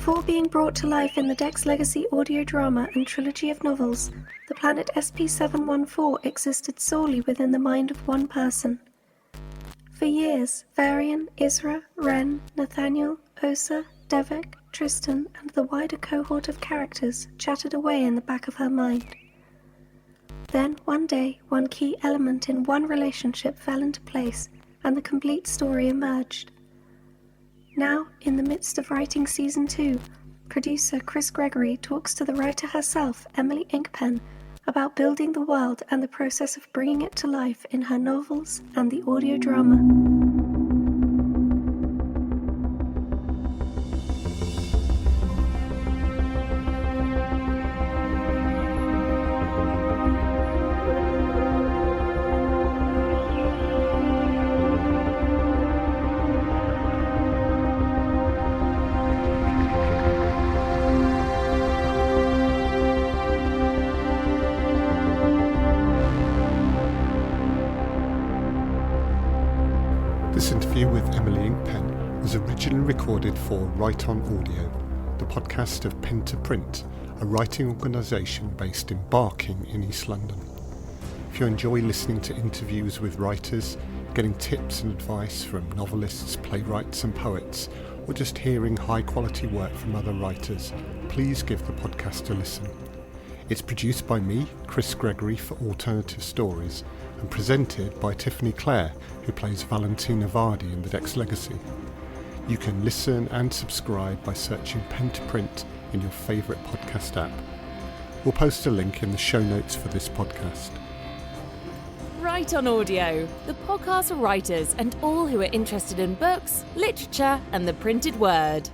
Before being brought to life in the Dex Legacy audio drama and trilogy of novels, the planet SP714 existed solely within the mind of one person. For years, Varian, Isra, Ren, Nathaniel, Osa, Devik, Tristan, and the wider cohort of characters chattered away in the back of her mind. Then, one day, one key element in one relationship fell into place, and the complete story emerged. Now, in the midst of writing Season 2, producer Chris Gregory talks to the writer herself, Emily Inkpen, about building the world and the process of bringing it to life in her novels and the audio drama. This interview with Emily Inkpen was originally recorded for Write On Audio, the podcast of Pen to Print, a writing organisation based in Barking in East London. If you enjoy listening to interviews with writers, getting tips and advice from novelists, playwrights and poets, or just hearing high quality work from other writers, please give the podcast a listen. It's produced by me, Chris Gregory, for Alternative Stories, and presented by Tiffany Clare, who plays Valentina Vardy in the Dex Legacy. You can listen and subscribe by searching Pen to Print in your favourite podcast app. We'll post a link in the show notes for this podcast. Write On Audio, the podcast for writers and all who are interested in books, literature and the printed word.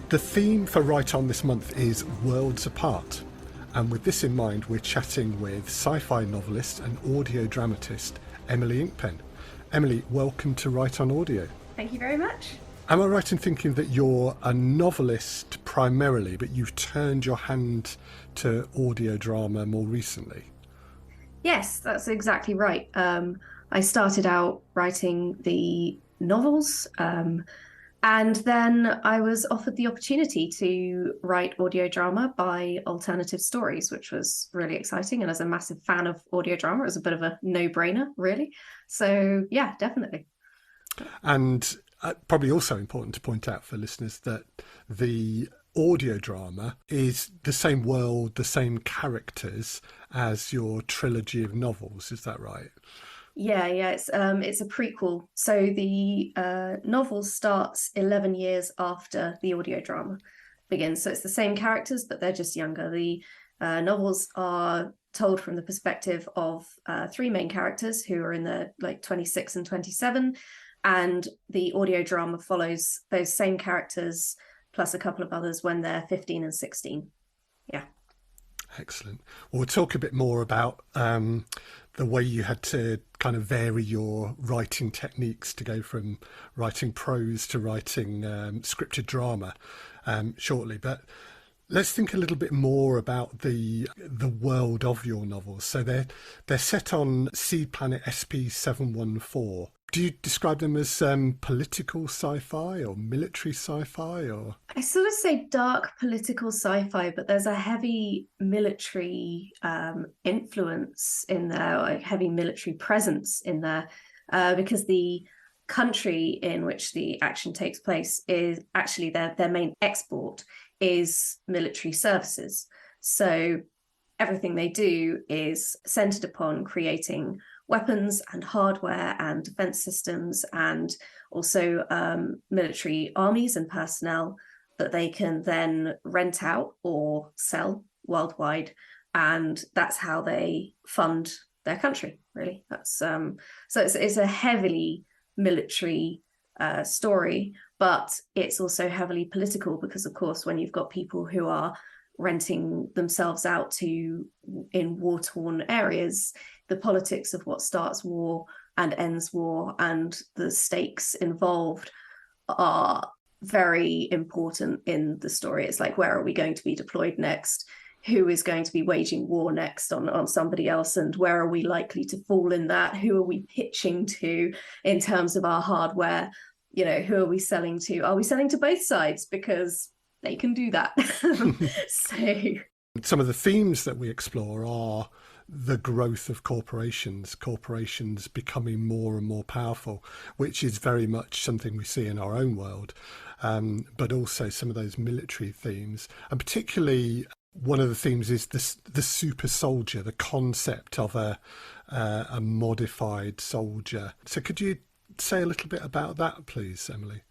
The theme for Write On this month is Worlds Apart. And with this in mind, we're chatting with sci-fi novelist and audio dramatist Emily Inkpen. Emily, welcome to Write On Audio. Thank you very much. Am I right in thinking that you're a novelist primarily, but you've turned your hand to audio drama more recently? Yes, that's exactly right. I started out writing the novels, and then I was offered the opportunity to write audio drama by Alternative Stories, which was really exciting. And as a massive fan of audio drama, it was a bit of a no-brainer, really. So, yeah, definitely. And probably also important to point out for listeners that the audio drama is the same world, the same characters as your trilogy of novels. Is that right? Yeah, it's a prequel. So the novel starts 11 years after the audio drama begins. So it's the same characters, but they're just younger. The novels are told from the perspective of three main characters who are in their 26 and 27. And the audio drama follows those same characters plus a couple of others when they're 15 and 16. Yeah. Excellent. Well, we'll talk a bit more about the way you had to kind of vary your writing techniques to go from writing prose to writing scripted drama shortly. But let's think a little bit more about the world of your novels. So they're set on Seed Planet SP714. Do you describe them as political sci-fi or military sci-fi, or? I sort of say dark political sci-fi, but there's a heavy military influence in there, or a heavy military presence in there, because the country in which the action takes place is actually their main export is military services. So everything they do is centered upon creating weapons and hardware and defense systems, and also military armies and personnel that they can then rent out or sell worldwide. And that's how they fund their country, really. That's so it's a heavily military story, but it's also heavily political because, of course, when you've got people who are renting themselves out in war-torn areas, the politics of what starts war and ends war and the stakes involved are very important in the story. It's like, where are we going to be deployed next? Who is going to be waging war next on somebody else? And where are we likely to fall in that? Who are we pitching to in terms of our hardware? Who are we selling to? Are we selling to both sides? Because they can do that. So some of the themes that we explore are the growth of corporations becoming more and more powerful, which is very much something we see in our own world, but also some of those military themes. And particularly one of the themes is the super soldier, the concept of a modified soldier. So could you say a little bit about that, please, Emily?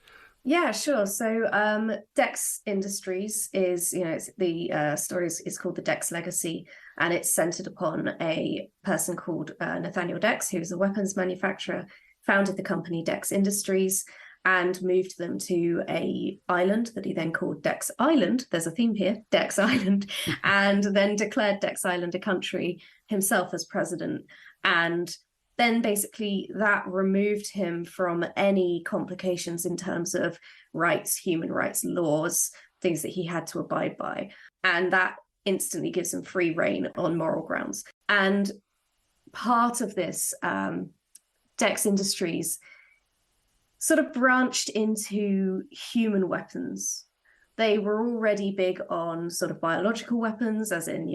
yeah, sure. So Dex Industries is, it's the story is called the Dex Legacy, and it's centered upon a person called Nathaniel Dex, who's a weapons manufacturer, founded the company Dex Industries and moved them to a island that he then called Dex Island. There's a theme here, Dex Island, and then declared Dex Island a country himself as president. And then basically that removed him from any complications in terms of rights, human rights laws, things that he had to abide by. And that instantly gives him free rein on moral grounds. And part of this, Dex Industries sort of branched into human weapons. They were already big on sort of biological weapons, as in,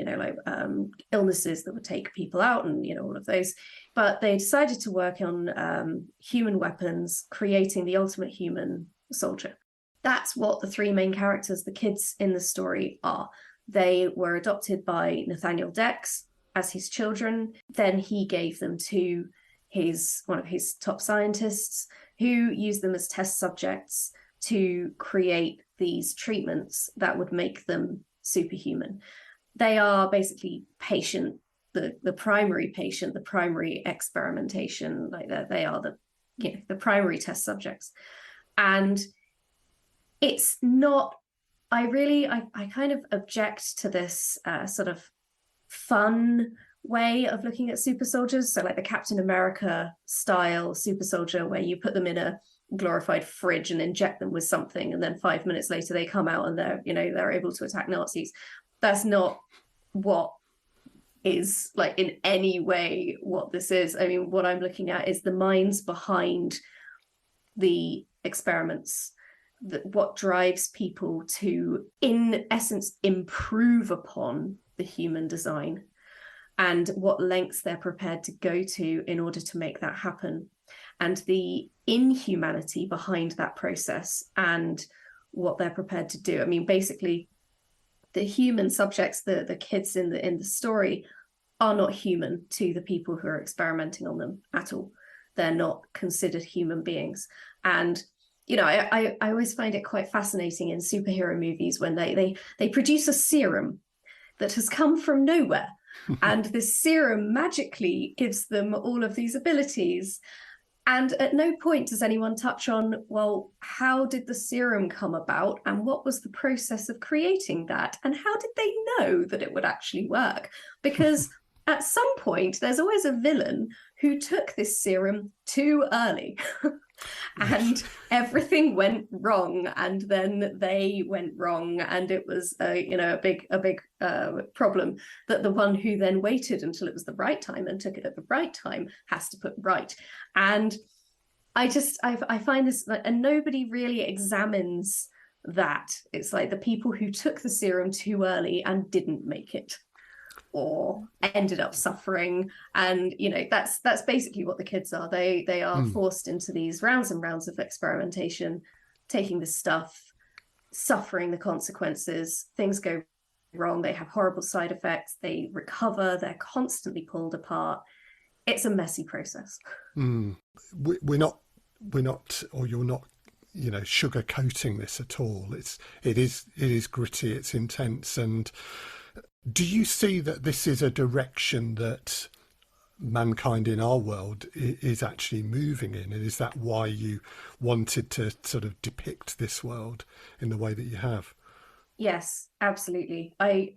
illnesses that would take people out and, all of those. But they decided to work on human weapons, creating the ultimate human soldier. That's what the three main characters, the kids in the story, are. They were adopted by Nathaniel Dex as his children. Then he gave them to one of his top scientists, who used them as test subjects to create these treatments that would make them superhuman. They are basically the primary patient, the primary experimentation, like they are the primary test subjects. And it's not, I kind of object to this sort of fun way of looking at super soldiers. So like the Captain America style super soldier, where you put them in a glorified fridge and inject them with something, and then 5 minutes later they come out and they're able to attack Nazis. That's not what is like in any way what this is. I mean, what I'm looking at is the minds behind the experiments, what drives people to, in essence, improve upon the human design, and what lengths they're prepared to go to in order to make that happen, and the inhumanity behind that process and what they're prepared to do. I mean, basically, the human subjects, the kids in the story, are not human to the people who are experimenting on them at all. They're not considered human beings. And I always find it quite fascinating in superhero movies when they produce a serum that has come from nowhere. And this serum magically gives them all of these abilities. And at no point does anyone touch on, well, how did the serum come about? And what was the process of creating that? And how did they know that it would actually work? Because at some point, there's always a villain who took this serum too early. And everything went wrong, and then they went wrong, and it was a big problem that the one who then waited until it was the right time and took it at the right time has to put right. And I find this, and nobody really examines that. It's like the people who took the serum too early and didn't make it, or ended up suffering. And that's basically what the kids are. They are forced into these rounds and rounds of experimentation, taking this stuff, suffering the consequences. Things go wrong, they have horrible side effects, they recover, they're constantly pulled apart. It's a messy process. We're not, or you're not, sugarcoating this at all. It is gritty, it's intense. And do you see that this is a direction that mankind in our world is actually moving in? And is that why you wanted to sort of depict this world in the way that you have? Yes, absolutely. I,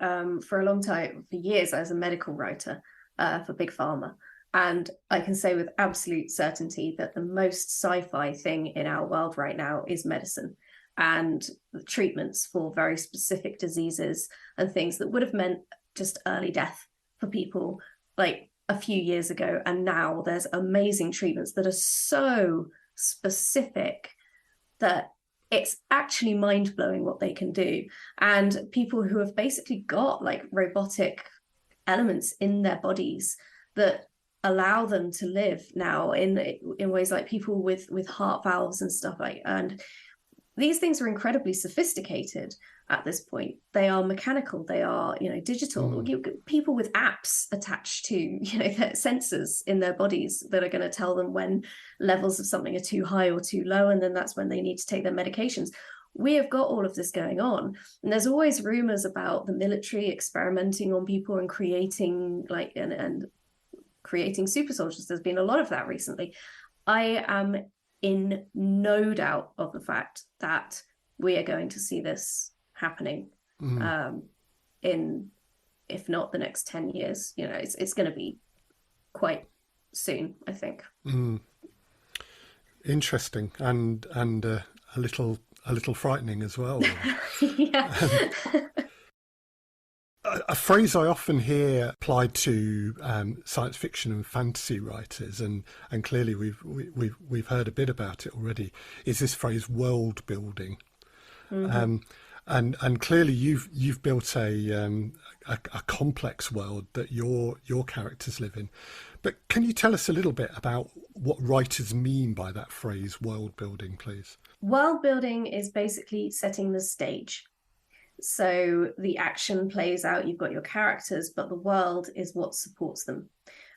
for a long time, for years, I was a medical writer for Big Pharma. And I can say with absolute certainty that the most sci-fi thing in our world right now is medicine, and the treatments for very specific diseases and things that would have meant just early death for people like a few years ago. And now there's amazing treatments that are so specific that it's actually mind-blowing what they can do. And people who have basically got like robotic elements in their bodies that allow them to live now in ways like people with heart valves and stuff like. And these things are incredibly sophisticated at this point. They are mechanical, they are, digital. People with apps attached to, their sensors in their bodies that are going to tell them when levels of something are too high or too low, and then that's when they need to take their medications. We have got all of this going on, and there's always rumors about the military experimenting on people and creating and creating super soldiers. There's been a lot of that recently. I am in no doubt of the fact that we are going to see this happening in, if not the next 10 years. It's going to be quite soon, I think. Interesting, and a little frightening as well. Yeah. A phrase I often hear applied to science fiction and fantasy writers, and clearly we've heard a bit about it already, is this phrase world building. And clearly you've built a complex world that your characters live in. But can you tell us a little bit about what writers mean by that phrase world building, please? World building is basically setting the stage. So the action plays out, you've got your characters, but the world is what supports them.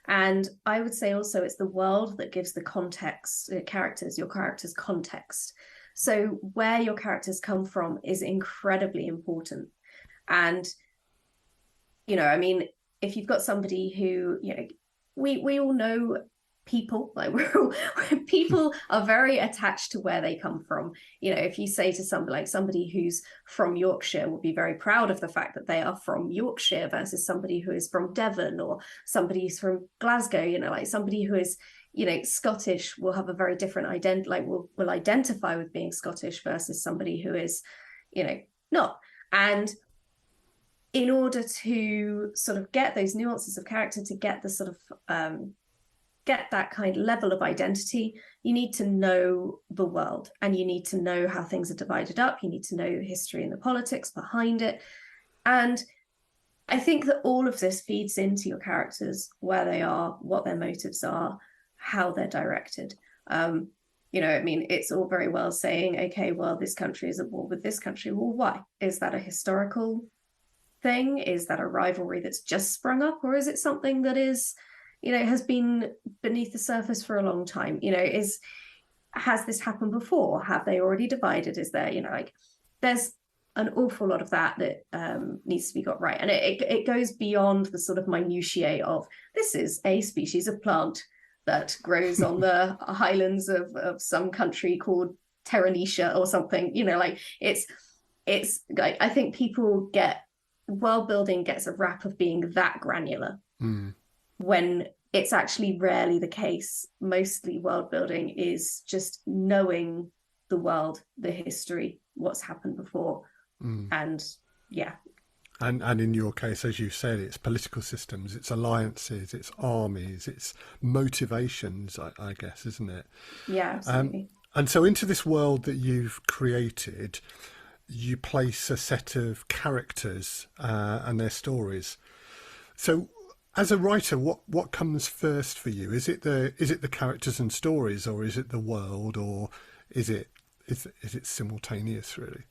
And I would say also it's the world that gives the context, your characters context. So where your characters come from is incredibly important. And, if you've got somebody who, we all know people, people are very attached to where they come from. If you say to somebody who's from Yorkshire will be very proud of the fact that they are from Yorkshire versus somebody who is from Devon, or somebody who's from Glasgow, somebody who is Scottish will have a very different identity, will identify with being Scottish versus somebody who is not. And in order to sort of get those nuances of character, to get the sort of get that kind of level of identity, you need to know the world, and you need to know how things are divided up. You need to know the history and the politics behind it. And I think that all of this feeds into your characters, where they are, what their motives are, how they're directed. It's all very well saying, okay, well, this country is at war with this country. Well, why? Is that a historical thing? Is that a rivalry that's just sprung up? Or is it something that is, has been beneath the surface for a long time? Has this happened before? Have they already divided? Is there, there's an awful lot of that needs to be got right. And it goes beyond the sort of minutiae of, this is a species of plant that grows on the highlands of some country called Terranesia or something. It's like, I think people world building gets a rap of being that granular. When it's actually rarely the case. Mostly world building is just knowing the world, the history, what's happened before. And yeah. And in your case, as you said, it's political systems, it's alliances, it's armies, it's motivations, I guess, isn't it? Yeah, absolutely. And so into this world that you've created, you place a set of characters and their stories. So as a writer, what comes first for you? Is it the characters and stories, or is it the world, or is it simultaneous, really?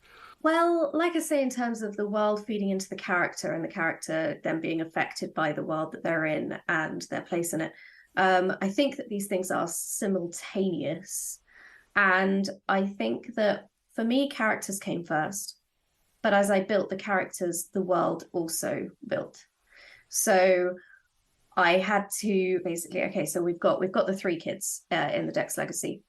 Well, like I say, in terms of the world feeding into the character, and the character then being affected by the world that they're in and their place in it, I think that these things are simultaneous. And I think that for me, characters came first. But as I built the characters, the world also built. So I had to basically, okay, so we've got the three kids in the Dex Legacy,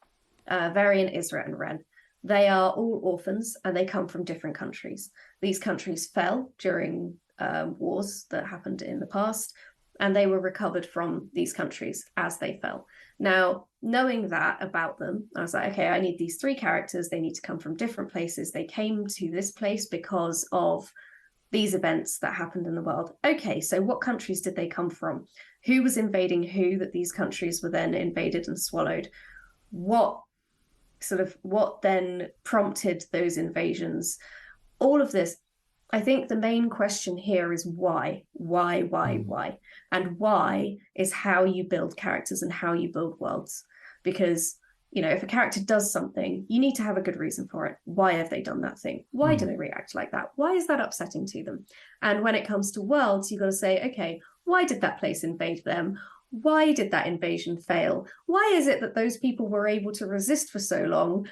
Varian, Isra, and Ren. They are all orphans, and they come from different countries. These countries fell during wars that happened in the past, and they were recovered from these countries as they fell. Now, knowing that about them, I was like, okay, I need these three characters. They need to come from different places. They came to this place because of these events that happened in the world. Okay, so what countries did they come from? Who was invading who that these countries were then invaded and swallowed? What sort of what then prompted those invasions, all of this. I think the main question here is why, why? And why is how you build characters and how you build worlds. Because, if a character does something, you need to have a good reason for it. Why have they done that thing? Why do they react like that? Why is that upsetting to them? And when it comes to worlds, you've got to say, okay, why did that place invade them? Why did that invasion fail? Why is it that those people were able to resist for so long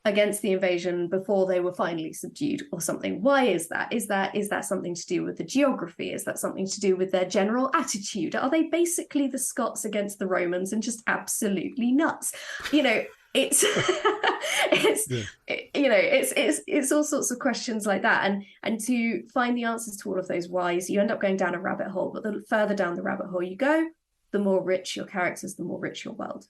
against the invasion before they were finally subdued or something? Why is that? Is that something to do with the geography? Is that something to do with their general attitude? Are they basically the Scots against the Romans and just absolutely nuts? It's it's all sorts of questions like that, and to find the answers to all of those whys, you end up going down a rabbit hole. But the further down the rabbit hole you go, the more rich your characters, the more rich your world.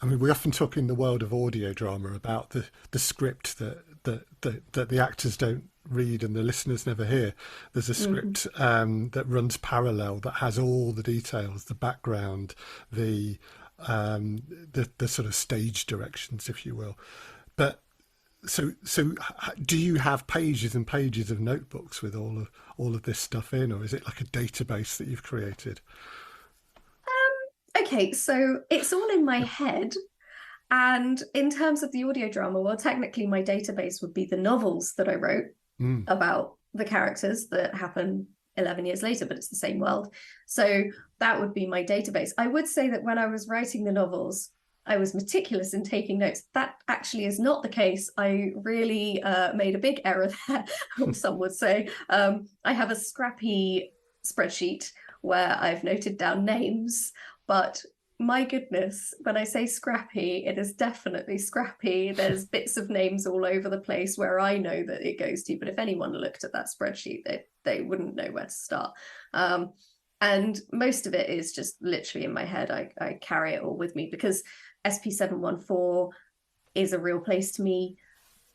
I mean, we often talk in the world of audio drama about the script that the actors don't read and the listeners never hear. There's a script that runs parallel, that has all the details, the background, the sort of stage directions, if you will. But so do you have pages and pages of notebooks with all of this stuff in, or is it like a database that you've created? Okay, so it's all in my head. And in terms of the audio drama, well, technically my database would be the novels that I wrote about the characters that happen 11 years later, but it's the same world. So that would be my database. I would say that when I was writing the novels, I was meticulous in taking notes. That actually is not the case. I really made a big error there, some would say. I have a scrappy spreadsheet where I've noted down names, but my goodness, when I say scrappy, it is definitely scrappy. There's bits of names all over the place where I know that it goes to, but if anyone looked at that spreadsheet, they wouldn't know where to start. And most of it is just literally in my head. I carry it all with me because SP714 is a real place to me.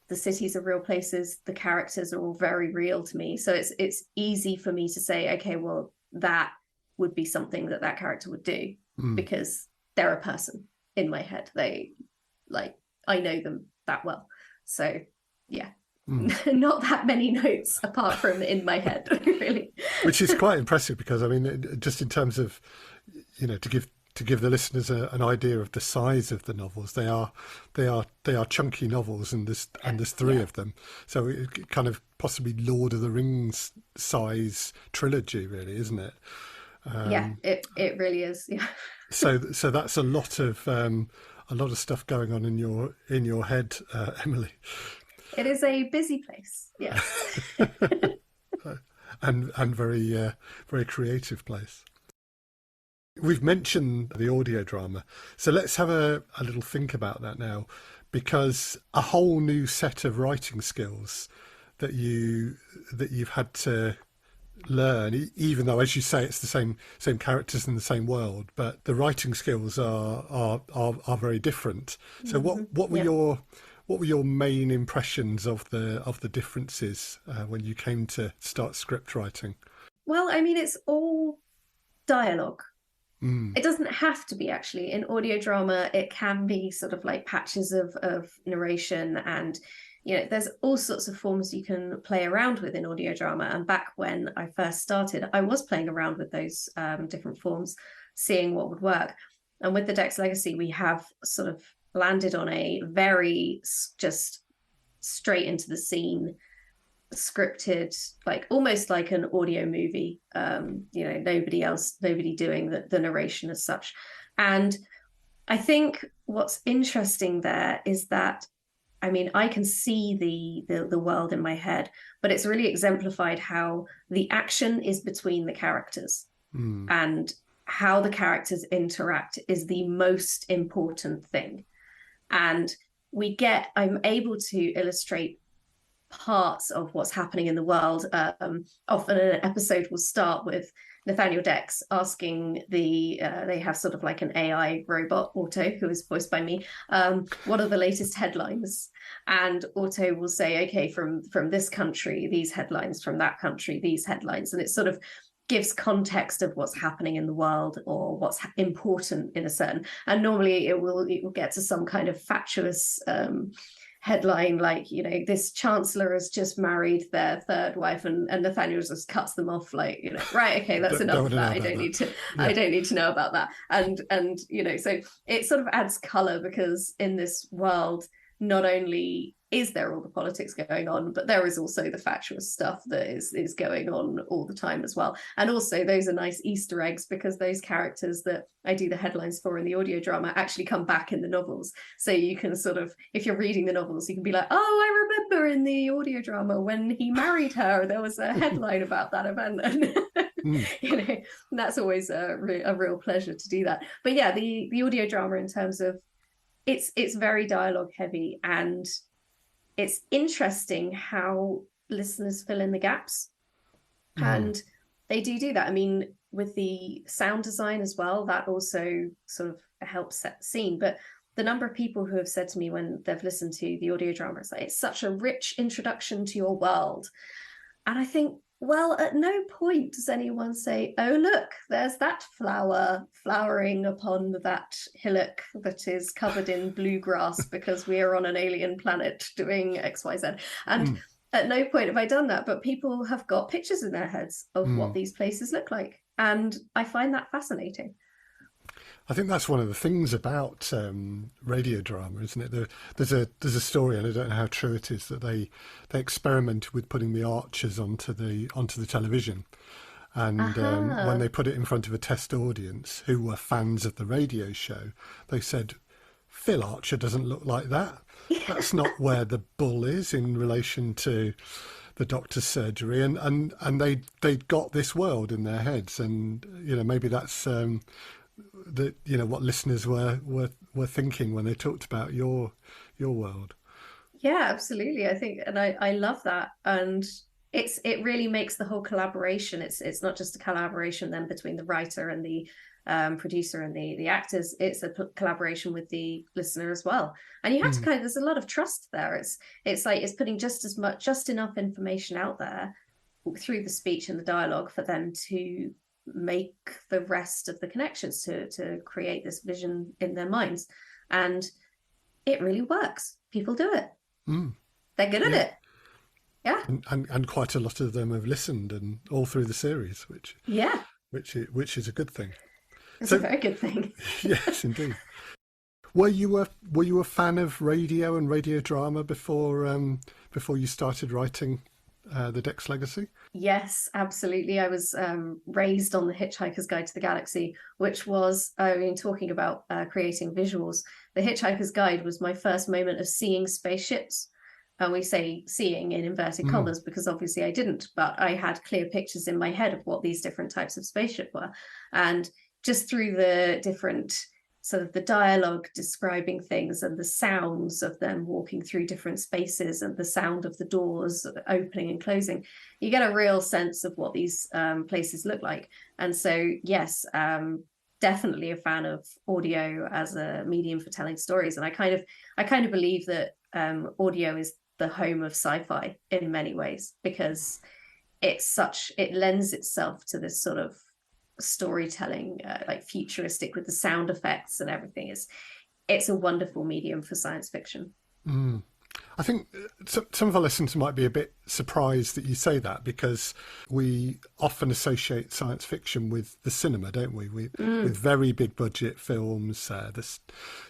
The cities are real places. The characters are all very real to me. So it's easy for me to say, okay, well, that would be something that character would do. Because they're a person in my head. I know them that well. So yeah, not that many notes apart from in my head, really. Which is quite impressive because, I mean, just in terms of, to give the listeners an idea of the size of the novels, they are chunky novels, and there's three of them. So it kind of possibly Lord of the Rings size trilogy, really, isn't it? It really is. Yeah. So that's a lot of stuff going on in your head, Emily. It is a busy place. Yes. and very very creative place. We've mentioned the audio drama, so let's have a little think about that now, because a whole new set of writing skills that you've had to learn, even though, as you say, it's the same characters in the same world, but the writing skills are very different. So what were your main impressions of the differences when you came to start script writing? Well, I mean, it's all dialogue. It doesn't have to be, actually. In audio drama, it can be sort of like patches of narration, and there's all sorts of forms you can play around with in audio drama. And back when I first started, I was playing around with those different forms, seeing what would work. And with the Dex Legacy, we have sort of landed on a very just straight into the scene, scripted, like almost like an audio movie. Nobody doing the narration as such. And I think what's interesting there is that, I mean, I can see the world in my head, but it's really exemplified how the action is between the characters, and how the characters interact is the most important thing. And I'm able to illustrate parts of what's happening in the world. Often an episode will start with Nathaniel Dex asking they have sort of like an AI robot, Auto, who is voiced by me, what are the latest headlines? And Auto will say, okay, from this country, these headlines, from that country, these headlines. And it's sort of gives context of what's happening in the world or what's important in a certain, and normally it will get to some kind of fatuous headline, like, you know, this chancellor has just married their third wife, and Nathaniel just cuts them off, like, you know, right, okay, that's enough of that. I don't need to I don't need to know about that. And you know, so it sort of adds color, because in this world, not only is there all the politics going on, but there is also the fatuous stuff that is going on all the time as well. And also those are nice Easter eggs, because those characters that I do the headlines for in the audio drama actually come back in the novels. So you can sort of, if you're reading the novels, you can be like, oh, I remember in the audio drama when he married her, there was a headline about that event. And you know, and that's always a real pleasure to do that. But yeah, the audio drama, in terms of it's very dialogue heavy, and it's interesting how listeners fill in the gaps. And they do that. I mean, with the sound design as well, that also sort of helps set the scene. But the number of people who have said to me when they've listened to the audio drama, it's like, it's such a rich introduction to your world. And I think, well, at no point does anyone say, oh, look, there's that flower flowering upon that hillock that is covered in blue grass because we are on an alien planet doing XYZ. And at no point have I done that, but people have got pictures in their heads of what these places look like. And I find that fascinating. I think that's one of the things about radio drama, isn't it? There's a story, and I don't know how true it is, that they experimented with putting the Archers onto the television, and when they put it in front of a test audience who were fans of the radio show, they said, Phil Archer doesn't look like that. That's not where the bull is in relation to the doctor's surgery, and they got this world in their heads, and you know, maybe that's that, you know, what listeners were thinking when they talked about your world. Yeah, absolutely. I think, and I love that, and it really makes the whole collaboration. It's not just a collaboration then between the writer and the producer and the actors. It's a collaboration with the listener as well, and you have to kind of, there's a lot of trust there. It's like it's putting just enough information out there through the speech and the dialogue for them to make the rest of the connections to create this vision in their minds. And it really works. People do it. They're good at it. Yeah. And quite a lot of them have listened, and all through the series, which is a good thing. It's a very good thing. Yes, indeed. Were you a fan of radio and radio drama before you started writing the Dex Legacy? Yes, absolutely. I was raised on the Hitchhiker's Guide to the Galaxy, which was, I mean, talking about creating visuals. The Hitchhiker's Guide was my first moment of seeing spaceships. And we say seeing in inverted commas because obviously I didn't, but I had clear pictures in my head of what these different types of spaceship were. And just through the different sort of the dialogue describing things and the sounds of them walking through different spaces and the sound of the doors opening and closing, you get a real sense of what these places look like. And so, yes, definitely a fan of audio as a medium for telling stories. And I kind of believe that audio is the home of sci-fi in many ways, because it lends itself to this sort of storytelling, like futuristic with the sound effects and everything. It's a wonderful medium for science fiction. I think some of our listeners might be a bit surprised that you say that, because we often associate science fiction with the cinema, don't we? With very big budget films, the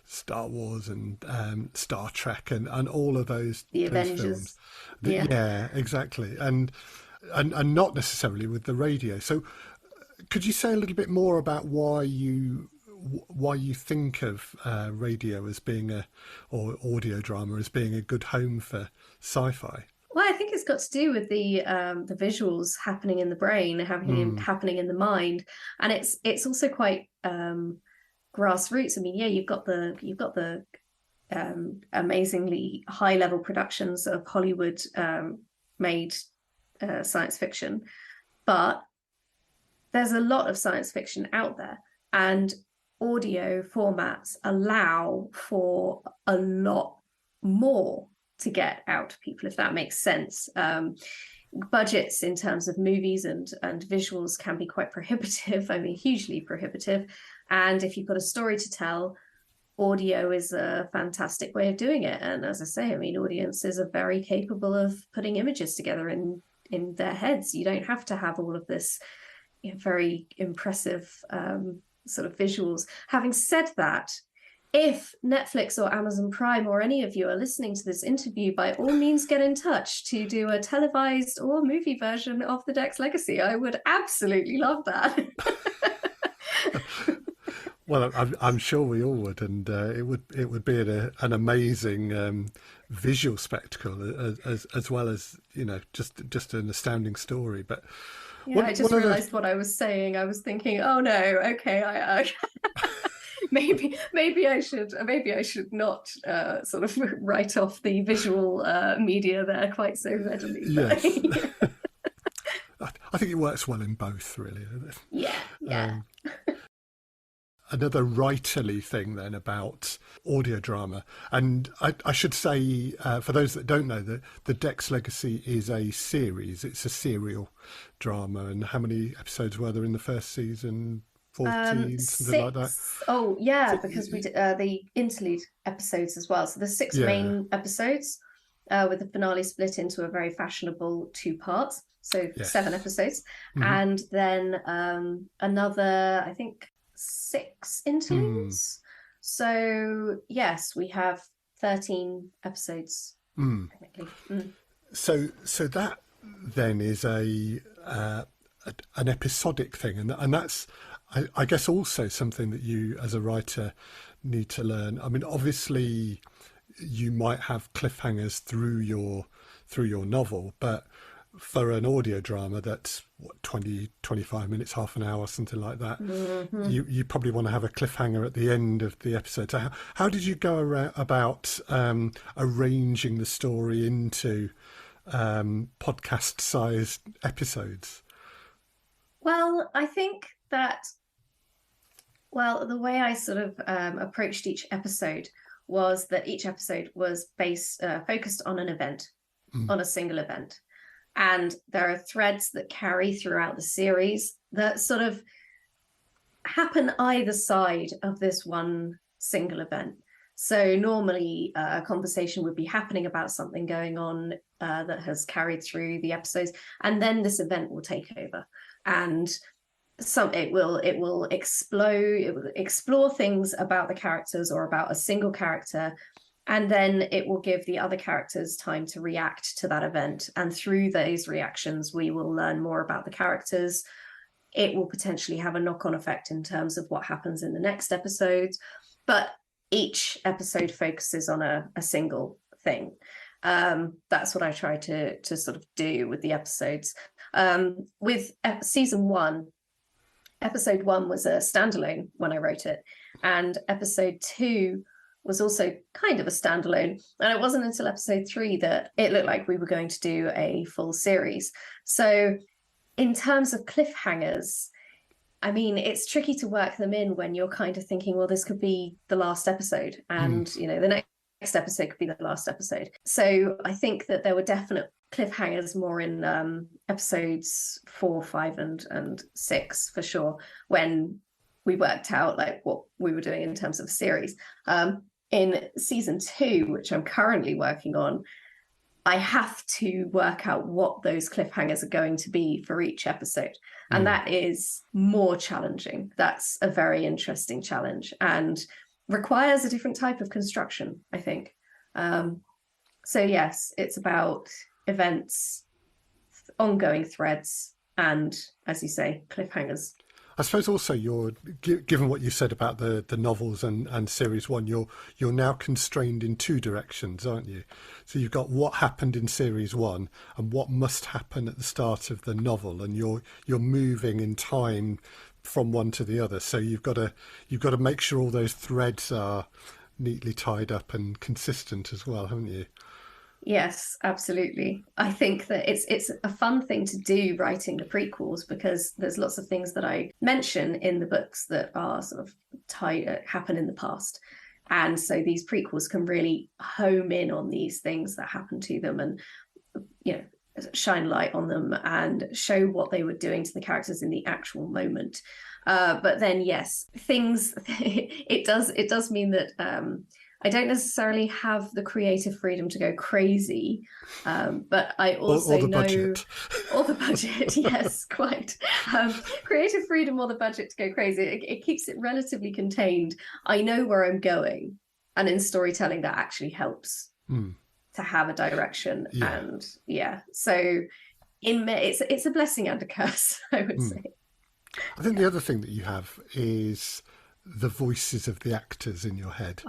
Star Wars and Star Trek and all of those Avengers films. Yeah, exactly, and not necessarily with the radio. So could you say a little bit more about why you think of radio as being or audio drama as being a good home for sci-fi? Well, I think it's got to do with the visuals happening in the brain, happening in the mind, and it's also quite grassroots. I mean, yeah, you've got the amazingly high level productions of Hollywood made science fiction, but there's a lot of science fiction out there, and audio formats allow for a lot more to get out to people, if that makes sense. budgets in terms of movies and visuals can be quite prohibitive. I mean, hugely prohibitive. And if you've got a story to tell, audio is a fantastic way of doing it. And as I say, I mean, audiences are very capable of putting images together in their heads. You don't have to have all of this, you know, very impressive sort of visuals. Having said that, if Netflix or Amazon Prime or any of you are listening to this interview, by all means get in touch to do a televised or movie version of the Dex Legacy. I would absolutely love that. Well, I'm sure we all would, and it would be an amazing visual spectacle as well as, you know, just an astounding story. But yeah, I just realised what I was saying. I was thinking, oh no, okay, I maybe I should not sort of write off the visual media there quite so readily. Yes. I think it works well in both, really. Yeah. Another writerly thing then about audio drama, and I should say, for those that don't know, that the Dex Legacy is a series. It's a serial drama. And how many episodes were there in the first season? 14, something like that. Oh yeah, because we did the interlude episodes as well. So there's 6 main episodes, with the finale split into a very fashionable 2 parts. So 7 episodes, and then another, I think, 6 interludes. So yes, we have 13 episodes technically. So that then is an episodic thing, and that's I guess also something that you as a writer need to learn. I mean, obviously you might have cliffhangers through your novel, but for an audio drama that's 20, 25 minutes, half an hour, something like that, you probably want to have a cliffhanger at the end of the episode. So how did you go about arranging the story into podcast-sized episodes? Well, I think that, the way I sort of approached each episode was that each episode was focused on an event, on a single event. And there are threads that carry throughout the series that sort of happen either side of this one single event. So normally a conversation would be happening about something going on that has carried through the episodes, and then this event will take over, and it will explore things about the characters or about a single character, and then it will give the other characters time to react to that event. And through those reactions, we will learn more about the characters. It will potentially have a knock-on effect in terms of what happens in the next episode. But each episode focuses on a single thing. That's what I try to sort of do with the episodes. With season 1, episode 1 was a standalone when I wrote it. And episode 2 was also kind of a standalone. And it wasn't until episode 3 that it looked like we were going to do a full series. So in terms of cliffhangers, I mean, it's tricky to work them in when you're kind of thinking, well, this could be the last episode, and you know, the next episode could be the last episode. So I think that there were definite cliffhangers more in episodes 4, 5, and 6 for sure, when we worked out like what we were doing in terms of series. In season 2, which I'm currently working on, I have to work out what those cliffhangers are going to be for each episode. And that is more challenging. That's a very interesting challenge and requires a different type of construction, I think. So yes, it's about events, ongoing threads, and, as you say, cliffhangers. I suppose also given what you said about the novels and series 1, you're now constrained in 2 directions, aren't you? So you've got what happened in series 1 and what must happen at the start of the novel, and you're moving in time from one to the other. So you've got to make sure all those threads are neatly tied up and consistent as well, haven't you? Yes, absolutely. I think that it's a fun thing to do, writing the prequels, because there's lots of things that I mention in the books that are sort of happen in the past. And so these prequels can really home in on these things that happen to them, and, you know, shine light on them and show what they were doing to the characters in the actual moment. But then, yes, things it does mean that I don't necessarily have the creative freedom to go crazy, but I also or the know budget. or the budget. Yes, quite. Creative freedom or the budget to go crazy. It keeps it relatively contained. I know where I'm going, and in storytelling, that actually helps. To have a direction. And so it's a blessing and a curse, I would say. I think the other thing that you have is the voices of the actors in your head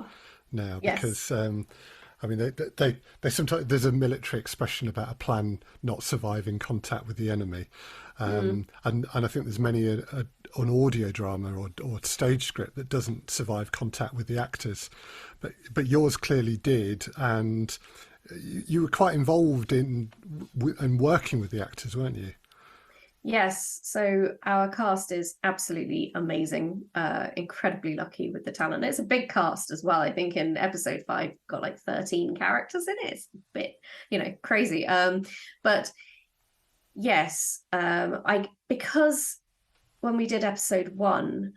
now, because I mean they sometimes, there's a military expression about a plan not surviving contact with the enemy, and I think there's many an audio drama or stage script that doesn't survive contact with the actors, but yours clearly did, and you were quite involved in working with the actors, weren't you? Yes, so our cast is absolutely amazing. Incredibly lucky with the talent. It's a big cast as well. I think in episode 5 got like 13 characters in it. It's a bit, crazy. But yes, because when we did episode 1,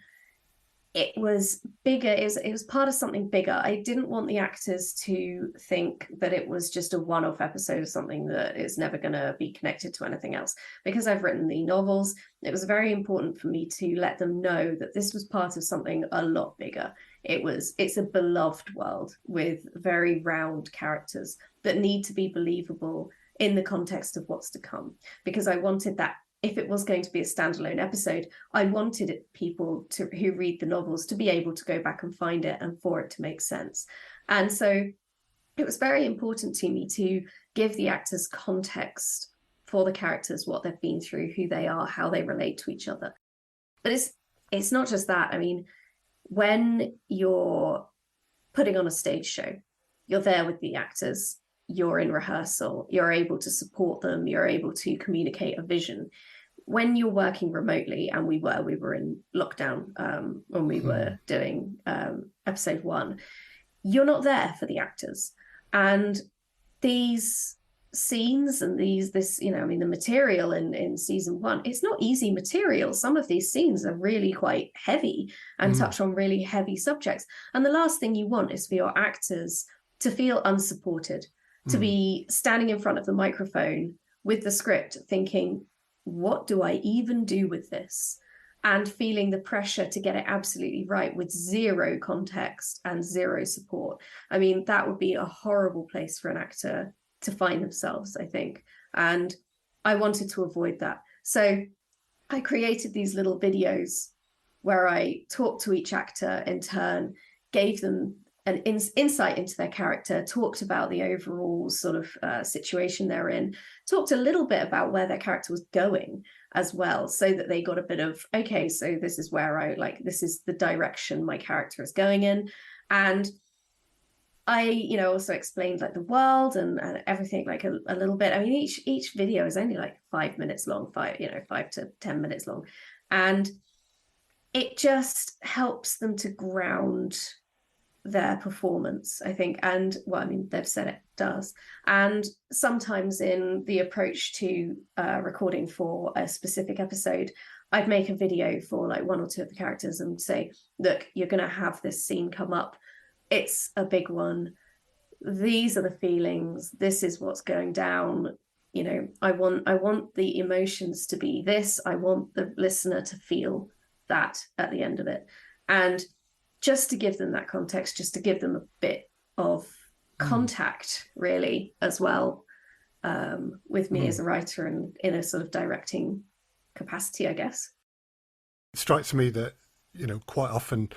it was bigger. It was part of something bigger. I didn't want the actors to think that it was just a one-off episode of something that is never going to be connected to anything else. Because I've written the novels, it was very important for me to let them know that this was part of something a lot bigger. It's a beloved world with very round characters that need to be believable in the context of what's to come. Because I wanted that. If it was going to be a standalone episode, I wanted people who read the novels to be able to go back and find it and for it to make sense. And so it was very important to me to give the actors context for the characters, what they've been through, who they are, how they relate to each other. But it's not just that. I mean, when you're putting on a stage show, you're there with the actors, you're in rehearsal, you're able to support them, you're able to communicate a vision. When you're working remotely, and we were in lockdown when we were doing episode 1, you're not there for the actors. And these scenes and the material in season 1, it's not easy material. Some of these scenes are really quite heavy and touch on really heavy subjects. And the last thing you want is for your actors to feel unsupported, to be standing in front of the microphone with the script thinking, what do I even do with this? And feeling the pressure to get it absolutely right with zero context and zero support. I mean, that would be a horrible place for an actor to find themselves, I think. And I wanted to avoid that. So I created these little videos where I talked to each actor in turn, gave them an insight into their character, talked about the overall sort of situation they're in, talked a little bit about where their character was going as well, so that they got a bit of, okay, so this is where this is the direction my character is going in. And I, also explained like the world and everything like a little bit. I mean, each video is only like 5 minutes long, 5 to 10 minutes long. And it just helps them to ground their performance, I think. And well, I mean, they've said it does. And sometimes in the approach to recording for a specific episode, I'd make a video for like 1 or 2 of the characters and say, look, you're going to have this scene come up. It's a big one. These are the feelings. This is what's going down. I want the emotions to be this. I want the listener to feel that at the end of it. And just to give them that context, just to give them a bit of contact, really, as well, with me as a writer and in a sort of directing capacity, I guess. It strikes me that, quite often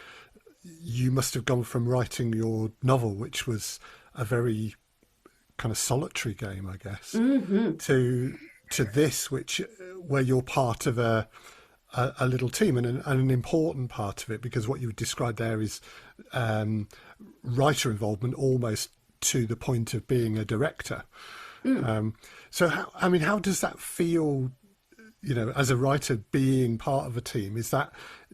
you must have gone from writing your novel, which was a very kind of solitary game, I guess, to this, where you're part of a little team and an important part of it, because what you described there is writer involvement almost to the point of being a director. So how does that feel, as a writer, being part of a team?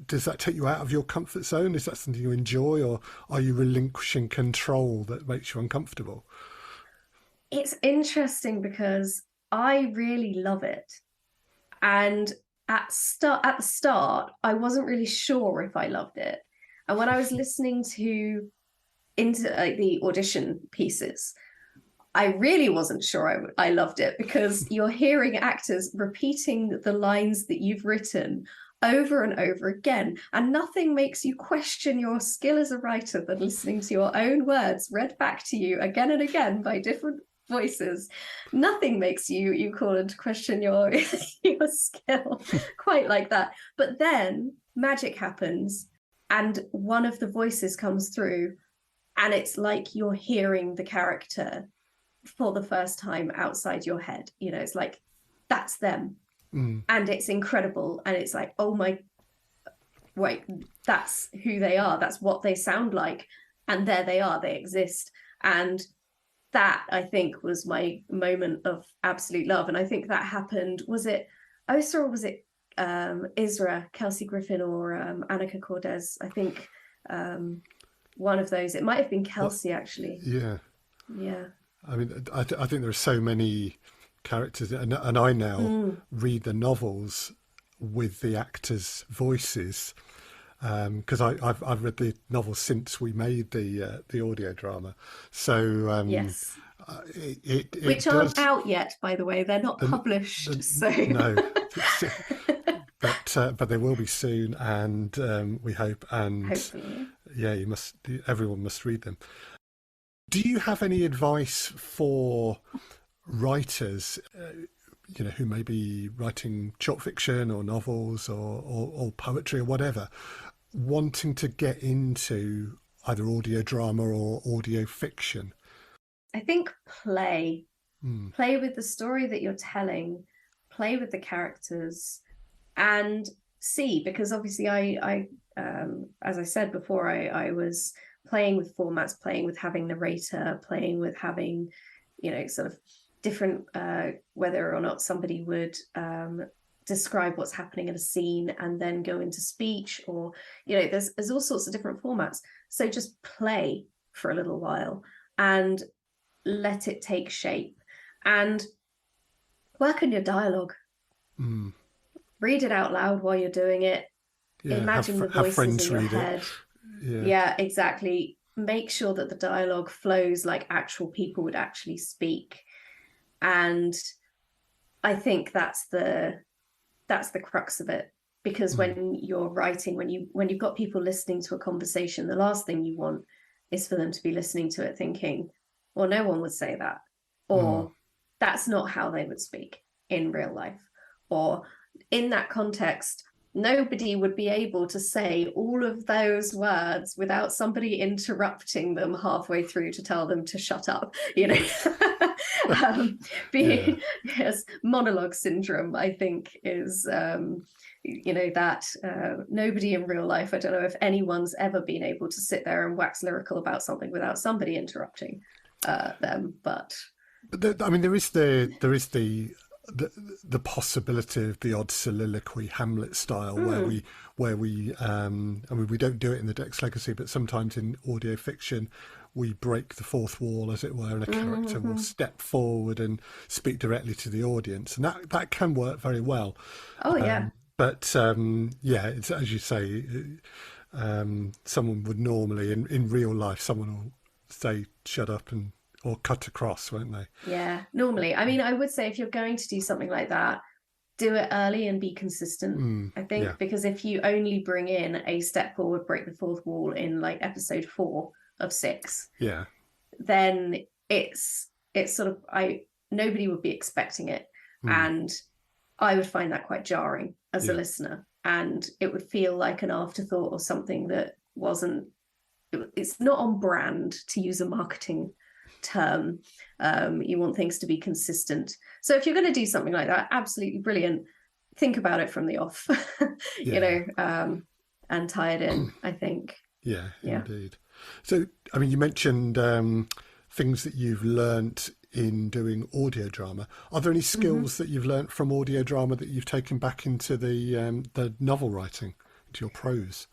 Does that take you out of your comfort zone? Is that something you enjoy, or are you relinquishing control that makes you uncomfortable? It's interesting because I really love it. And at the start, I wasn't really sure if I loved it. And when I was listening to into like the audition pieces, I really wasn't sure I loved it, because you're hearing actors repeating the lines that you've written over and over again, and nothing makes you question your skill as a writer than listening to your own words read back to you again and again by different voices. Nothing makes you call into question your your skill quite like that. But then magic happens, and one of the voices comes through, and it's like you're hearing the character for the first time outside your head. You know, it's like, that's them. And it's incredible. And it's like, oh my, wait, that's who they are. That's what they sound like. And there they are, they exist. And that, I think, was my moment of absolute love. And I think that happened, was it Osa, or was it Isra, Kelsey Griffin, or Annika Cordes? I think one of those. It might have been Kelsey, actually. Yeah. Yeah. I mean, I think there are so many characters, and I now read the novels with the actors' voices, because I've read the novels since we made the audio drama. So yes, which aren't out yet, by the way. They're not published. So no, but they will be soon, and we hope. And hopefully. Yeah, everyone must read them. Do you have any advice for writers, who may be writing short fiction or novels or poetry or whatever, wanting to get into either audio drama or audio fiction? I think play with the story that you're telling, play with the characters, and see, because obviously I as I said before, I was playing with formats, playing with having narrator, playing with having, sort of different, whether or not somebody would describe what's happening in a scene and then go into speech, or, there's all sorts of different formats. So just play for a little while and let it take shape, and work on your dialogue. Read it out loud while you're doing it. Imagine the voices in your head. Yeah, exactly. Make sure that the dialogue flows like actual people would actually speak. And I think that's the crux of it, because when you're writing, when you've got people listening to a conversation, the last thing you want is for them to be listening to it thinking, well, no one would say that, or that's not how they would speak in real life, or in that context, nobody would be able to say all of those words without somebody interrupting them halfway through to tell them to shut up, Yes, monologue syndrome, I think, is that nobody in real life, I don't know if anyone's ever been able to sit there and wax lyrical about something without somebody interrupting them. But there is the possibility of the odd soliloquy, Hamlet style, where we we don't do it in the Dex Legacy, but sometimes in audio fiction we break the fourth wall, as it were, and a character will step forward and speak directly to the audience, and that can work very well. But it's, as you say, someone would normally in real life, someone will say shut up or cut across, won't they? Yeah, normally. I mean, I would say if you're going to do something like that, do it early and be consistent, I think, because if you only bring in a step forward, break the fourth wall in like episode 4 of 6, then it's sort of, nobody would be expecting it. And I would find that quite jarring as a listener, and it would feel like an afterthought or something that it's not on brand, to use a marketing term. You want things to be consistent. So if you're going to do something like that, absolutely brilliant. Think about it from the off, and tie it in, I think. Yeah, indeed. So, I mean, you mentioned things that you've learnt in doing audio drama. Are there any skills that you've learnt from audio drama that you've taken back into the novel writing, into your prose?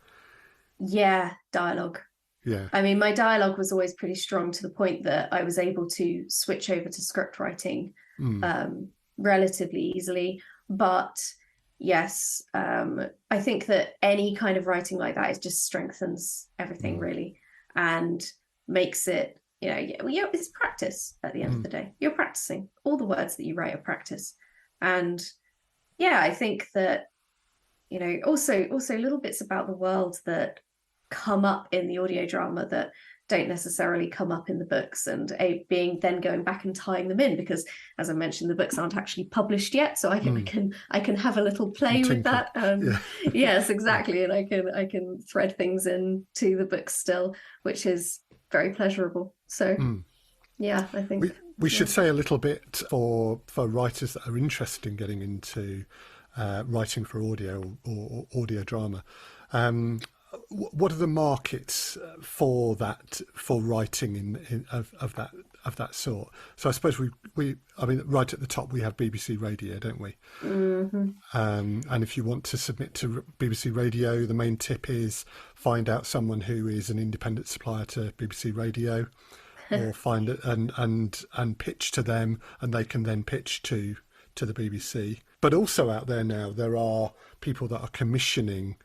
Yeah, dialogue. Yeah. I mean, my dialogue was always pretty strong, to the point that I was able to switch over to script writing relatively easily. But yes, I think that any kind of writing like that, it just strengthens everything really, and makes it, it's practice at the end of the day. You're practicing. All the words that you write are practice. And yeah, I think that, also little bits about the world that come up in the audio drama that don't necessarily come up in the books, and being then going back and tying them in, because as I mentioned, the books aren't actually published yet, so I can have a little play with that. Yes, exactly, and I can thread things into the books still, which is very pleasurable. So yeah, I think we should say a little bit for writers that are interested in getting into writing for audio or audio drama. What are the markets for writing of that sort? So I suppose I mean, right at the top we have BBC Radio, don't we? And if you want to submit to BBC Radio, the main tip is find out someone who is an independent supplier to BBC Radio, or find it and pitch to them, and they can then pitch to the BBC. But also out there now, there are people that are commissioning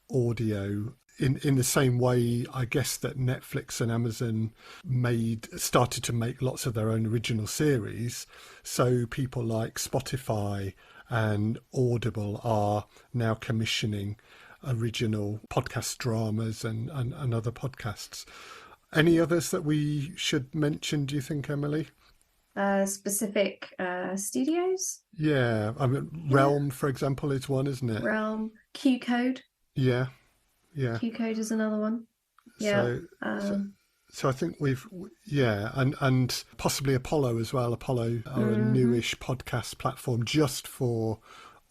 audio in the same way, I guess, that Netflix and Amazon started to make lots of their own original series. So people like Spotify and Audible are now commissioning original podcast dramas and other podcasts. Any others that we should mention, do you think, Emily? Specific studios? Yeah, I mean, Realm, for example, is one, isn't it? Realm, Q Code. Yeah. Q Code is another one. Yeah. So I think and possibly Apollo as well. Apollo are a newish podcast platform just for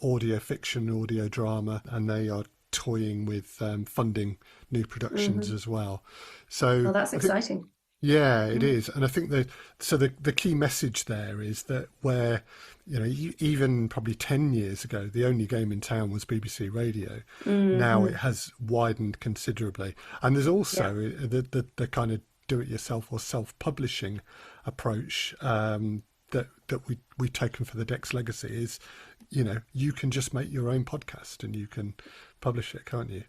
audio fiction, audio drama, and they are toying with funding new productions as well. So that's exciting. Yeah, it is. And I think the key message there is that where, even probably 10 years ago, the only game in town was BBC Radio. Now it has widened considerably. And there's also the kind of do-it-yourself or self-publishing approach that we've taken for the Dex Legacy is, you can just make your own podcast and you can publish it, can't you?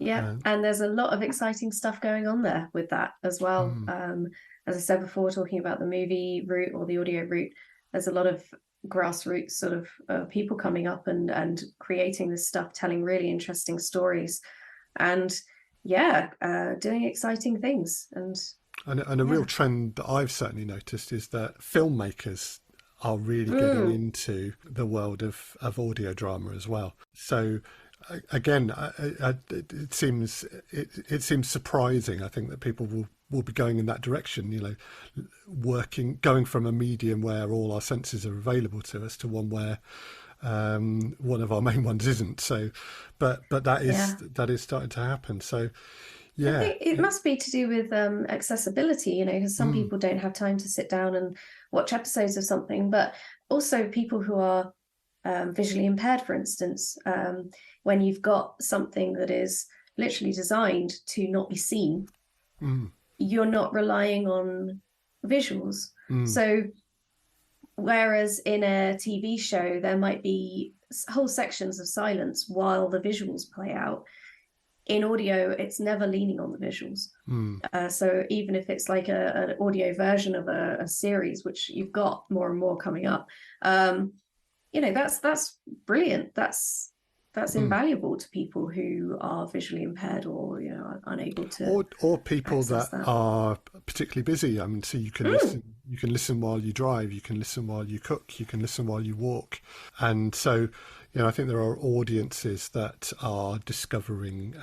Yeah, and there's a lot of exciting stuff going on there with that as well. As I said before, talking about the movie route or the audio route, there's a lot of grassroots sort of people coming up and creating this stuff, telling really interesting stories, and doing exciting things. And a real trend that I've certainly noticed is that filmmakers are really getting into the world of audio drama as well. So again, it seems surprising, I think, that people will be going in that direction, going from a medium where all our senses are available to us to one where one of our main ones isn't. So but that is starting to happen. So yeah, I think it must be to do with accessibility, because some people don't have time to sit down and watch episodes of something, but also people who are visually impaired, for instance, when you've got something that is literally designed to not be seen, you're not relying on visuals. So whereas in a TV show, there might be whole sections of silence while the visuals play out, in audio, it's never leaning on the visuals. So even if it's like an audio version of a series, which you've got more and more coming up, that's brilliant. That's invaluable to people who are visually impaired or are unable to, or people that are particularly busy. I mean, so you can listen. You can listen while you drive. You can listen while you cook. You can listen while you walk. And so, I think there are audiences that are discovering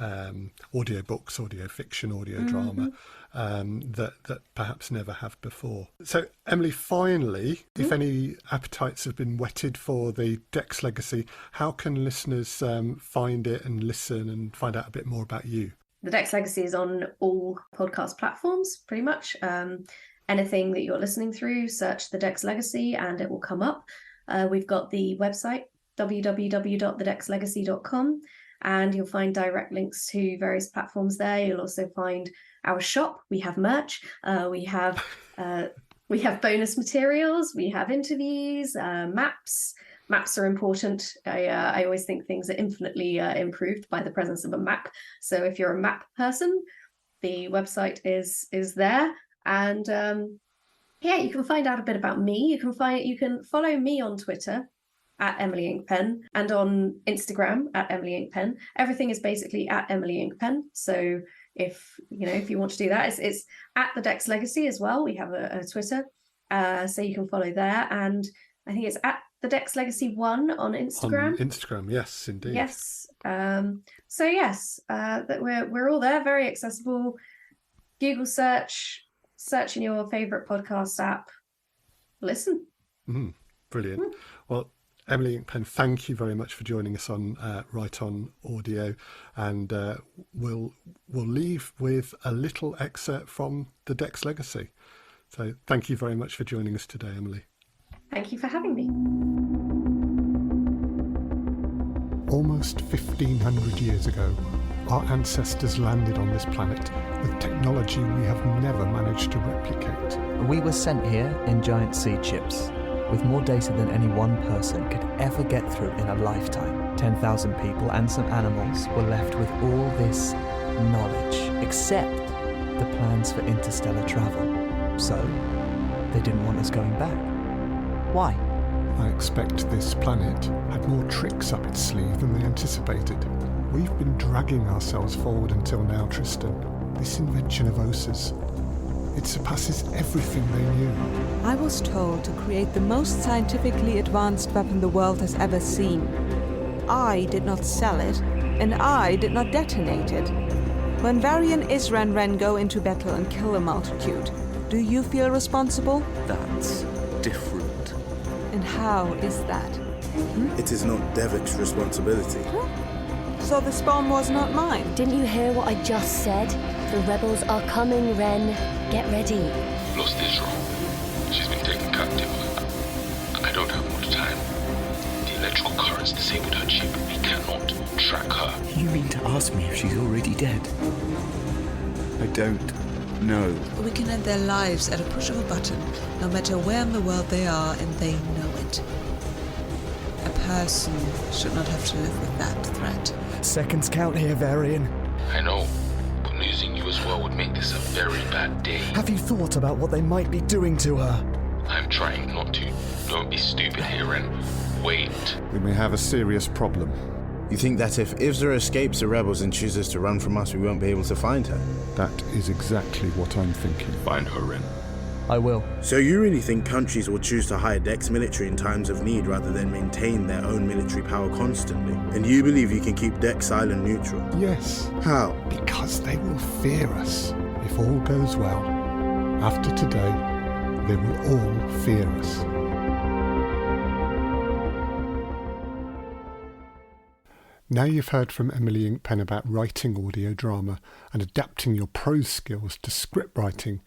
audio books, audio fiction, audio drama that perhaps never have before. So, Emily, finally, if any appetites have been whetted for the Dex Legacy, how can listeners find it and listen and find out a bit more about you? The Dex Legacy is on all podcast platforms, pretty much. Anything that you're listening through, search the Dex Legacy and it will come up. We've got the website, www.thedexlegacy.com, and you'll find direct links to various platforms there. You'll also find our shop. We have merch. We have We have bonus materials, we have interviews, maps. Maps are important. I always think things are infinitely improved by the presence of a map. So if you're a map person, the website is there. And you can find out a bit about me. You can follow me on Twitter at Emily Inkpen and on Instagram at Emily Inkpen. Everything is basically at Emily Inkpen. So if you want to do that, it's at the Dex Legacy as well. We have a Twitter, so you can follow there. And I think it's at the Dex Legacy 1 on Instagram. On Instagram, yes, indeed. Yes. That we're all there, very accessible. Google search in your favorite podcast app. Listen. Brilliant. Well, Emily Inkpen, thank you very much for joining us on Right On Audio, and we'll leave with a little excerpt from the Dex Legacy. So thank you very much for joining us today, Emily. Thank you for having me. Almost 1,500 years ago, our ancestors landed on this planet with technology we have never managed to replicate. We were sent here in giant seed ships, with more data than any one person could ever get through in a lifetime. 10,000 people and some animals were left with all this knowledge, except the plans for interstellar travel. So, they didn't want us going back. Why? I expect this planet had more tricks up its sleeve than they anticipated. We've been dragging ourselves forward until now, Tristan. This invention of Osa's, it surpasses everything they knew. I was told to create the most scientifically advanced weapon the world has ever seen. I did not sell it, and I did not detonate it. When Varian Isran Ren go into battle and kill a multitude, do you feel responsible? That's different. And how is that? It is not Devik's responsibility. Huh? So the spawn was not mine? Didn't you hear what I just said? The rebels are coming, Ren. Get ready. Lost Israel. She's been taken captive. I don't have much time. The electrical currents disabled her chip. We cannot track her. You mean to ask me if she's already dead? I don't know. We can end their lives at a push of a button, no matter where in the world they are, and they know it. A person should not have to live with that threat. Seconds count here, Varian. I know, but losing you as well would make this a very bad day. Have you thought about what they might be doing to her? I'm trying not to. Don't be stupid here and wait. We may have a serious problem. You think that if Ivza escapes the rebels and chooses to run from us, we won't be able to find her? That is exactly what I'm thinking. Find her, Ren. I will. So you really think countries will choose to hire Dex military in times of need rather than maintain their own military power constantly? And you believe you can keep Dex Island neutral? Yes. How? Because they will fear us. If all goes well, after today, they will all fear us. Now you've heard from Emily Inkpen about writing audio drama and adapting your prose skills to script writing,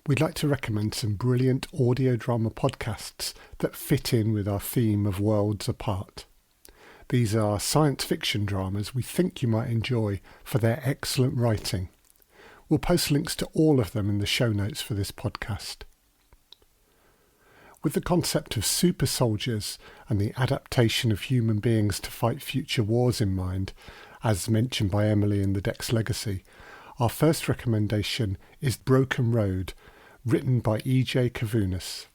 we'd like to recommend some brilliant audio drama podcasts that fit in with our theme of Worlds Apart. These are science fiction dramas we think you might enjoy for their excellent writing. We'll post links to all of them in the show notes for this podcast. With the concept of super soldiers and the adaptation of human beings to fight future wars in mind, as mentioned by Emily in the Dex Legacy, our first recommendation is Broken Road, written by E.J. Kavunas,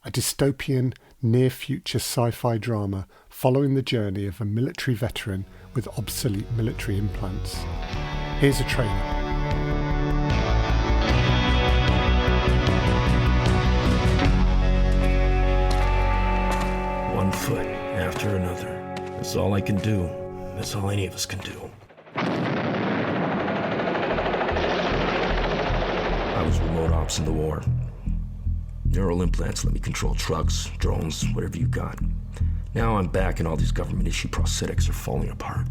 a dystopian, near-future sci-fi drama following the journey of a military veteran with obsolete military implants. Here's a trailer. One foot after another. That's all I can do. That's all any of us can do. I was remote ops in the war. Neural implants let me control trucks, drones, whatever you got. Now I'm back and all these government-issued prosthetics are falling apart.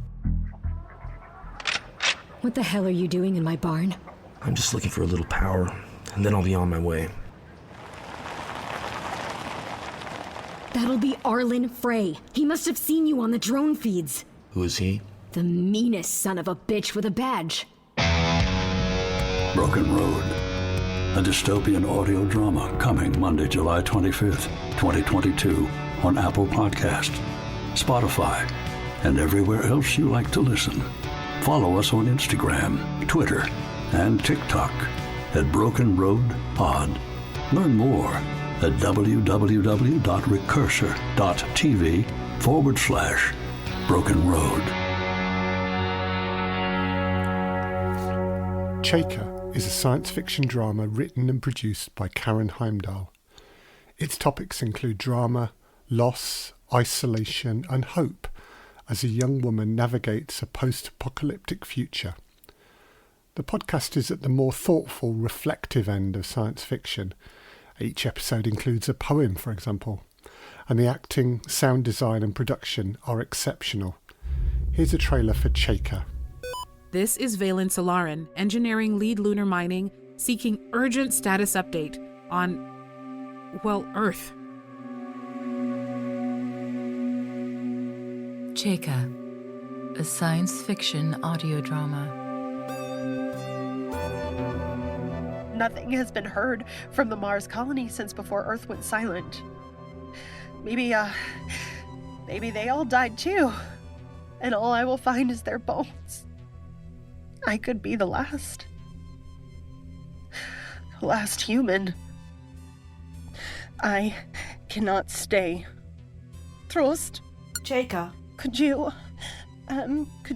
What the hell are you doing in my barn? I'm just looking for a little power, and then I'll be on my way. That'll be Arlen Frey. He must have seen you on the drone feeds. Who is he? The meanest son of a bitch with a badge. Broken Road. a dystopian audio drama coming Monday, July 25th, 2022 on Apple Podcasts, Spotify, and everywhere else you like to listen. Follow us on Instagram, Twitter, and TikTok at Broken Road Pod. Learn more at www.recursor.tv/Broken Road. Cheka is a science fiction drama written and produced by Karen Heimdall. Its topics include drama, loss, isolation, and hope as a young woman navigates a post-apocalyptic future. The podcast is at the more thoughtful, reflective end of science fiction. Each episode includes a poem, for example, and the acting, sound design and production are exceptional. Here's a trailer for Cheka. This is Valen Solarin, engineering lead lunar mining, seeking urgent status update on, Earth. Cheka, a science fiction audio drama. Nothing has been heard from the Mars colony since before Earth went silent. Maybe they all died too, and all I will find is their bones. I could be the last human. I cannot stay. Trost? Cheka. Could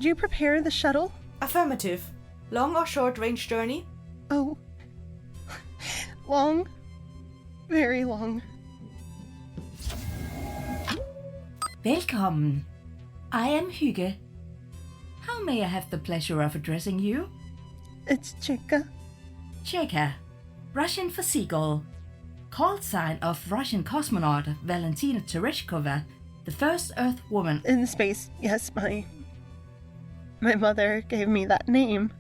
you prepare the shuttle? Affirmative. Long or short range journey? Oh, long. Very long. Velkommen. I am Hygge. How may I have the pleasure of addressing you? It's Cheka. Cheka, Russian for seagull. Call sign of Russian cosmonaut Valentina Tereshkova, the first Earth woman in space. Yes, my mother gave me that name.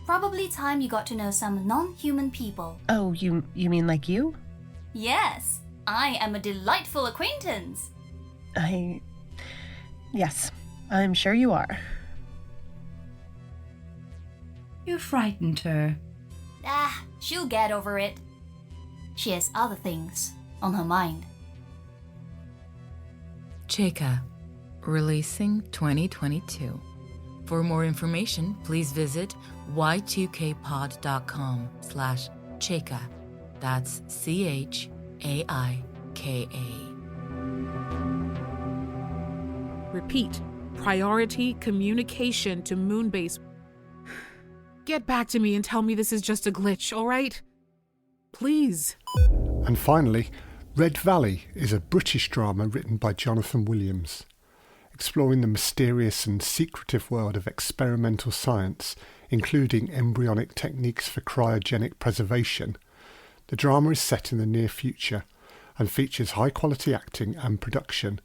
Probably time you got to know some non-human people. Oh, you mean like you? Yes, I am a delightful acquaintance. Yes, I'm sure you are. You frightened her. She'll get over it. She has other things on her mind. Cheka, releasing 2022. For more information, please visit y2kpod.com/Cheka. That's CHAIKA. Repeat. Priority communication to Moonbase. Get back to me and tell me this is just a glitch, all right? Please. And finally, Red Valley is a British drama written by Jonathan Williams. Exploring the mysterious and secretive world of experimental science, including embryonic techniques for cryogenic preservation, the drama is set in the near future and features high-quality acting and production,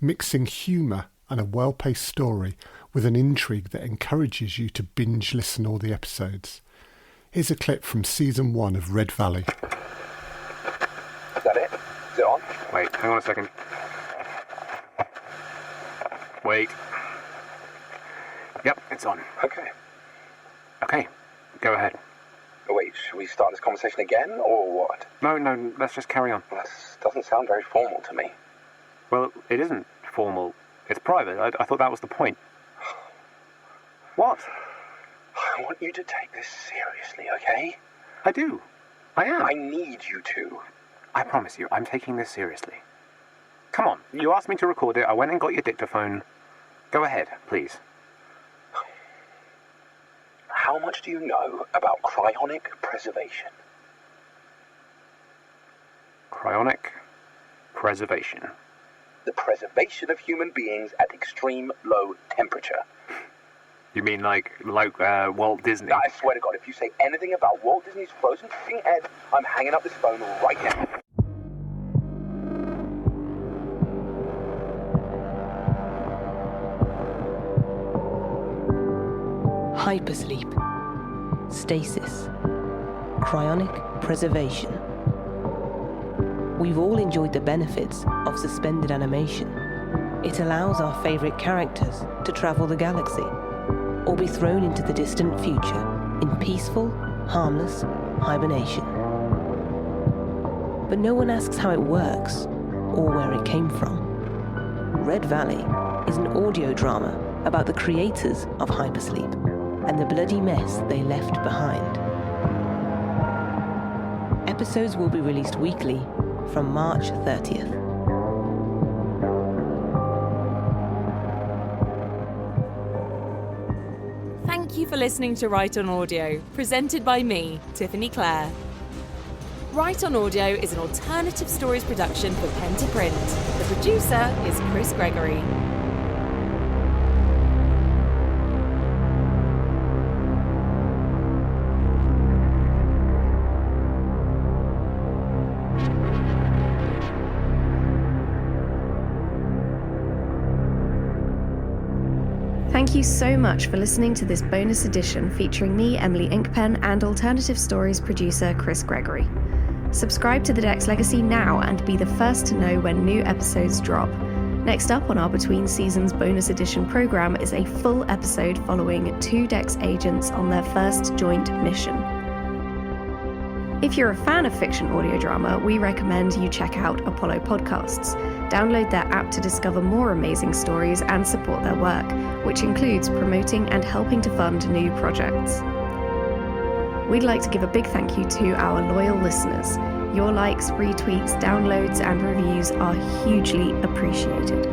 mixing humour and a well-paced story with an intrigue that encourages you to binge listen all the episodes. Here's a clip from season 1 of Red Valley. Is that it? Is it on? Wait, hang on a second. Wait. Yep, it's on. Okay. Okay, go ahead. Wait, should we start this conversation again, or what? No, let's just carry on. This doesn't sound very formal to me. Well, it isn't formal. It's private. I thought that was the point. What? I want you to take this seriously, okay? I do. I am. I need you to. I promise you, I'm taking this seriously. Come on, you asked me to record it. I went and got your dictaphone. Go ahead, please. How much do you know about cryonic preservation? Cryonic preservation. The preservation of human beings at extreme low temperature. You mean like Walt Disney? I swear to God, if you say anything about Walt Disney's frozen fucking head, I'm hanging up this phone right now. Hypersleep, stasis, cryonic preservation. We've all enjoyed the benefits of suspended animation. It allows our favorite characters to travel the galaxy or be thrown into the distant future in peaceful, harmless hibernation. But no one asks how it works or where it came from. Red Valley is an audio drama about the creators of hypersleep and the bloody mess they left behind. Episodes will be released weekly from March 30th. Thank you for listening to Write on Audio, presented by me, Tiffany Clare. Write on Audio is an alternative stories production for Pen to Print. The producer is Chris Gregory. Thank you so much for listening to this bonus edition featuring me, Emily Inkpen, and alternative stories producer Chris Gregory. Subscribe to the Dex Legacy now and be the first to know when new episodes drop. Next up on our Between Seasons bonus edition program is a full episode following 2 Dex agents on their first joint mission. If you're a fan of fiction audio drama, we recommend you check out Apollo Podcasts. Download their app to discover more amazing stories and support their work, which includes promoting and helping to fund new projects. We'd like to give a big thank you to our loyal listeners. Your likes, retweets, downloads, and reviews are hugely appreciated.